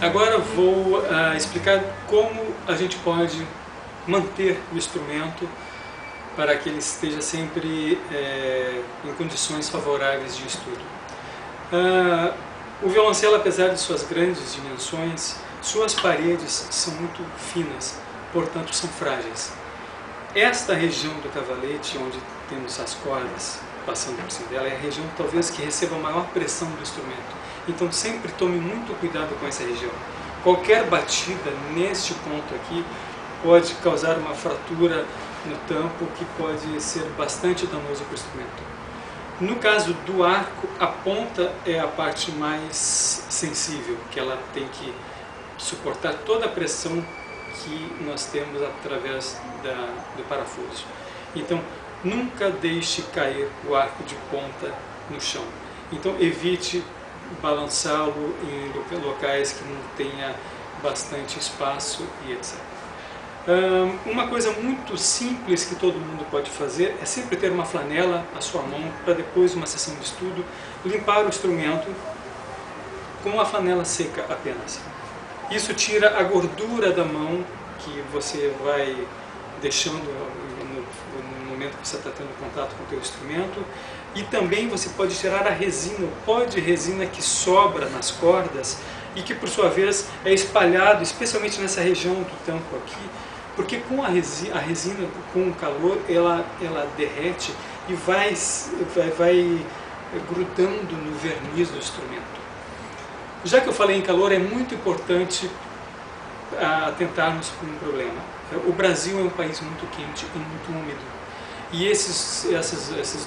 Agora vou explicar como a gente pode manter o instrumento para que ele esteja sempre em condições favoráveis de estudo. O violoncelo, apesar de suas grandes dimensões, suas paredes são muito finas, portanto são frágeis. Esta região do cavalete, onde temos as cordas passando por cima dela, é a região talvez que receba a maior pressão do instrumento. Então sempre tome muito cuidado com essa região. Qualquer batida neste ponto aqui pode causar uma fratura no tampo que pode ser bastante danoso para o instrumento. No caso do arco, a ponta é a parte mais sensível, que ela tem que suportar toda a pressão que nós temos através do parafuso. Então, nunca deixe cair o arco de ponta no chão. Então, evite balançá-lo em locais que não tenha bastante espaço e etc. Uma coisa muito simples que todo mundo pode fazer é sempre ter uma flanela à sua mão para depois de uma sessão de estudo limpar o instrumento com a flanela seca apenas. Isso tira a gordura da mão que você vai deixando no momento que você está tendo contato com o teu instrumento, e também você pode tirar a resina, o pó de resina que sobra nas cordas e que por sua vez é espalhado, especialmente nessa região do tampo aqui, porque com a resina com o calor, ela derrete e vai grudando no verniz do instrumento. Já que eu falei em calor, é muito importante atentarmos para um problema. O Brasil é um país muito quente e muito úmido. E esses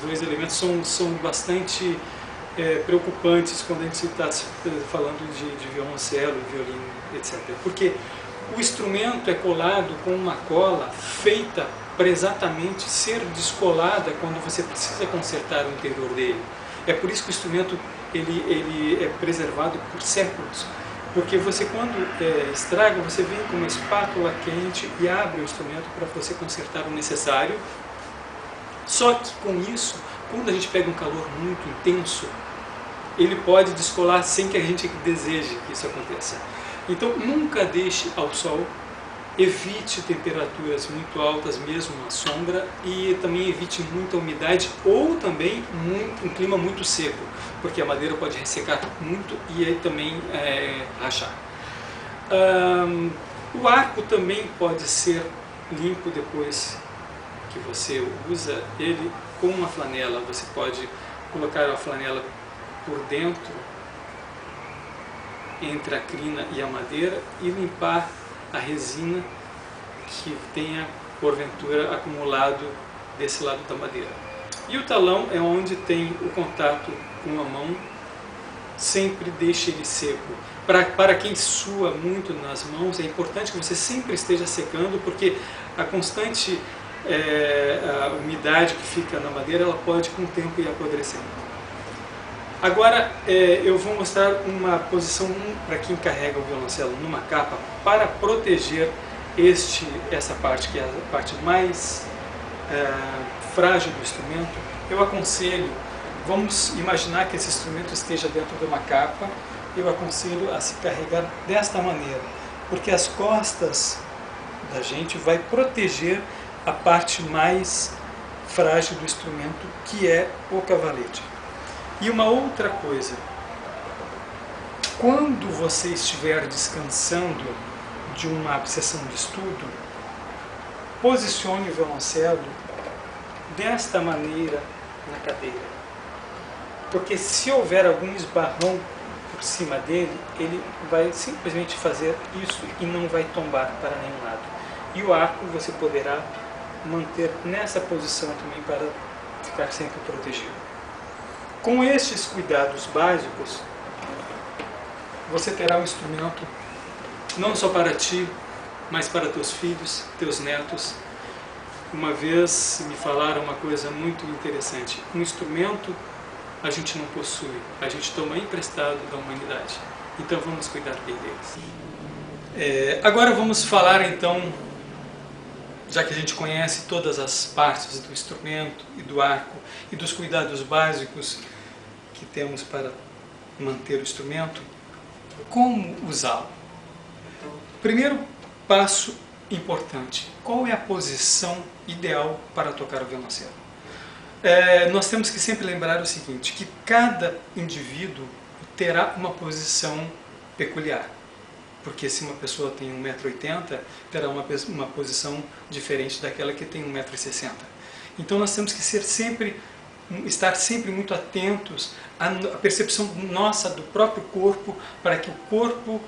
dois elementos são bastante preocupantes quando a gente está falando de violoncelo, violino, etc. Porque o instrumento é colado com uma cola feita para exatamente ser descolada quando você precisa consertar o interior dele. É por isso que o instrumento ele é preservado por séculos. Porque você, quando estraga, você vem com uma espátula quente e abre o instrumento para você consertar o necessário. Só que com isso, quando a gente pega um calor muito intenso, ele pode descolar sem que a gente deseje que isso aconteça. Então nunca deixe ao sol, evite temperaturas muito altas, mesmo na sombra, e também evite muita umidade ou também um clima muito seco, porque a madeira pode ressecar muito e aí também rachar. O arco também pode ser limpo depois que você usa ele com uma flanela. Você pode colocar a flanela por dentro, entre a crina e a madeira, e limpar a resina que tenha, porventura, acumulado desse lado da madeira. E o talão é onde tem o contato com a mão, sempre deixe ele seco. Para quem sua muito nas mãos, é importante que você sempre esteja secando, porque a constante a umidade que fica na madeira, ela pode com o tempo ir apodrecendo. Agora eu vou mostrar uma posição para quem carrega o violoncelo numa capa para proteger essa parte, que é a parte mais frágil do instrumento. Eu aconselho, vamos imaginar que esse instrumento esteja dentro de uma capa, eu aconselho a se carregar desta maneira, porque as costas da gente vai proteger a parte mais frágil do instrumento, que é o cavalete. E uma outra coisa, quando você estiver descansando de uma sessão de estudo, posicione o violoncelo desta maneira na cadeira. Porque se houver algum esbarrão por cima dele, ele vai simplesmente fazer isso e não vai tombar para nenhum lado. E o arco você poderá manter nessa posição também para ficar sempre protegido. Com estes cuidados básicos, você terá um instrumento não só para ti, mas para teus filhos, teus netos. Uma vez me falaram uma coisa muito interessante: um instrumento a gente não possui, a gente toma emprestado da humanidade. Então vamos cuidar bem deles. Agora vamos falar então já que a gente conhece todas as partes do instrumento e do arco e dos cuidados básicos que temos para manter o instrumento, como usá-lo? Primeiro passo importante: qual é a posição ideal para tocar o violoncelo? Nós temos que sempre lembrar o seguinte, que cada indivíduo terá uma posição peculiar. Porque se uma pessoa tem 1,80 m, terá uma posição diferente daquela que tem 1,60 m. Então nós temos que estar sempre muito atentos à percepção nossa do próprio corpo, para que o corpo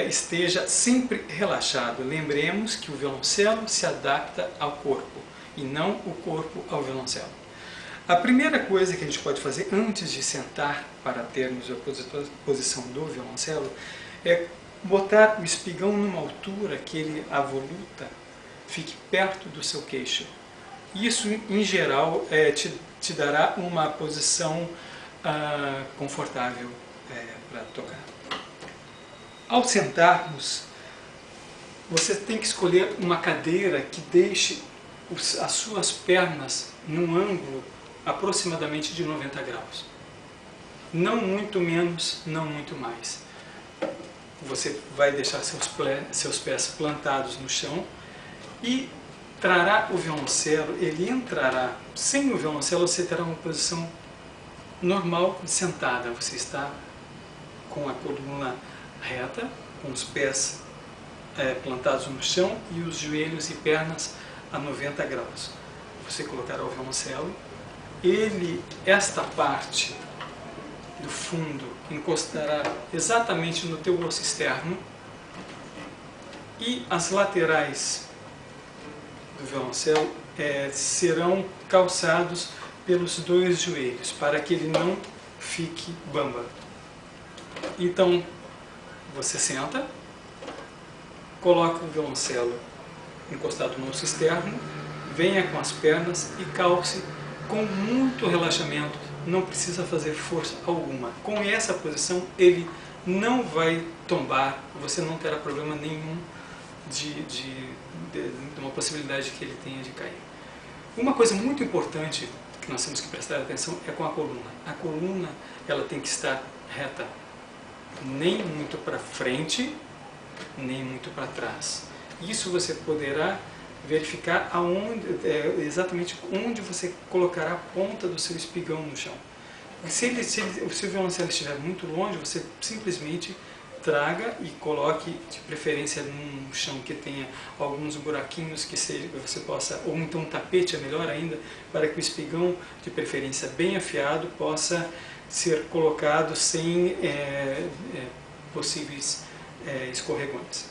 esteja sempre relaxado. Lembremos que o violoncelo se adapta ao corpo e não o corpo ao violoncelo. A primeira coisa que a gente pode fazer antes de sentar para termos a posição do violoncelo é botar o espigão numa altura que a voluta fique perto do seu queixo. Isso, em geral, te dará uma posição confortável para tocar. Ao sentarmos, você tem que escolher uma cadeira que deixe as suas pernas num ângulo aproximadamente de 90 graus. Não muito menos, não muito mais. Você vai deixar seus pés plantados no chão e trará o violoncelo, ele entrará. Sem o violoncelo você terá uma posição normal de sentada. Você está com a coluna reta, com os pés plantados no chão e os joelhos e pernas a 90 graus. Você colocará o violoncelo, esta parte do fundo encostará exatamente no teu osso externo e as laterais do violoncelo serão calçados pelos dois joelhos, para que ele não fique bamba. Então, você senta, coloca o violoncelo encostado no osso externo, venha com as pernas e calce com muito relaxamento, não precisa fazer força alguma. Com essa posição ele não vai tombar, você não terá problema nenhum de uma possibilidade que ele tenha de cair. Uma coisa muito importante que nós temos que prestar atenção é com a coluna. A coluna ela tem que estar reta, nem muito para frente, nem muito para trás. Isso você poderá verificar exatamente onde você colocará a ponta do seu espigão no chão. Se o violoncelo estiver muito longe, você simplesmente traga e coloque, de preferência, num chão que tenha alguns buraquinhos que você possa, ou então um tapete é melhor ainda, para que o espigão, de preferência bem afiado, possa ser colocado sem possíveis escorregões.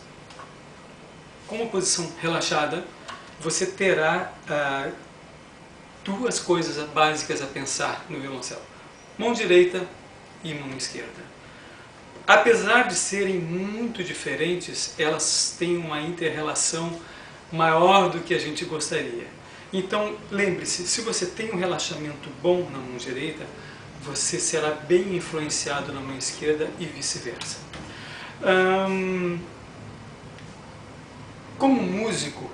Com uma posição relaxada, você terá duas coisas básicas a pensar no violoncelo: mão direita e mão esquerda. Apesar de serem muito diferentes, elas têm uma inter-relação maior do que a gente gostaria. Então, lembre-se, se você tem um relaxamento bom na mão direita, você será bem influenciado na mão esquerda e vice-versa. Como músico,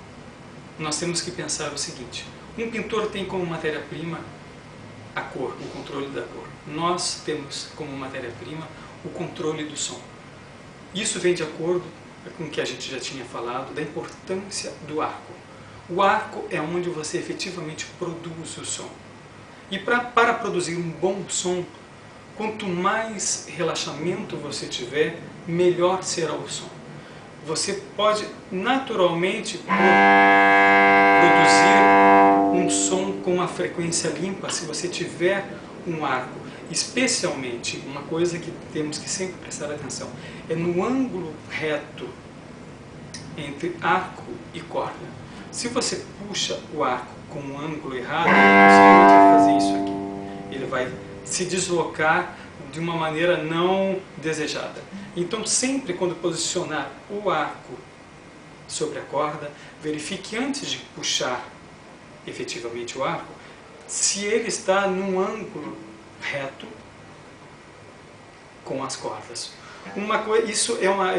nós temos que pensar o seguinte: um pintor tem como matéria-prima a cor, o controle da cor. Nós temos como matéria-prima o controle do som. Isso vem de acordo com o que a gente já tinha falado, da importância do arco. O arco é onde você efetivamente produz o som. E para produzir um bom som, quanto mais relaxamento você tiver, melhor será o som. Você pode naturalmente produzir um som com uma frequência limpa se você tiver um arco. Especialmente, uma coisa que temos que sempre prestar atenção, é no ângulo reto entre arco e corda. Se você puxa o arco com um ângulo errado, você vai fazer isso aqui. Ele vai se deslocar de uma maneira não desejada. Então, sempre quando posicionar o arco sobre a corda, verifique antes de puxar efetivamente o arco, se ele está num ângulo reto com as cordas. Isso é uma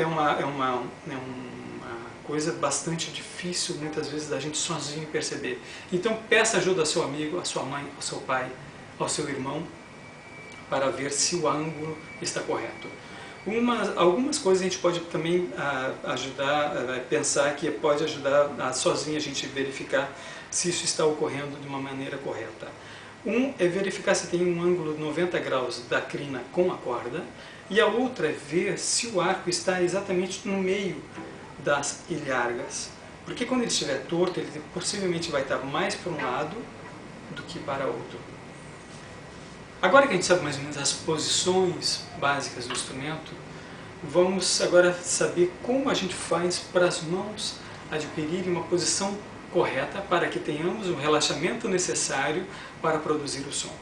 coisa bastante difícil muitas vezes da gente sozinho perceber. Então peça ajuda ao seu amigo, à sua mãe, ao seu pai, ao seu irmão, para ver se o ângulo está correto. Algumas coisas a gente pode também ajudar, pensar que pode ajudar sozinho a gente verificar se isso está ocorrendo de uma maneira correta. É verificar se tem um ângulo de 90 graus da crina com a corda, e a outra é ver se o arco está exatamente no meio das ilhargas. Porque quando ele estiver torto, ele possivelmente vai estar mais para um lado do que para outro. Agora que a gente sabe mais ou menos as posições básicas do instrumento, vamos agora saber como a gente faz para as mãos adquirirem uma posição correta para que tenhamos o relaxamento necessário para produzir o som.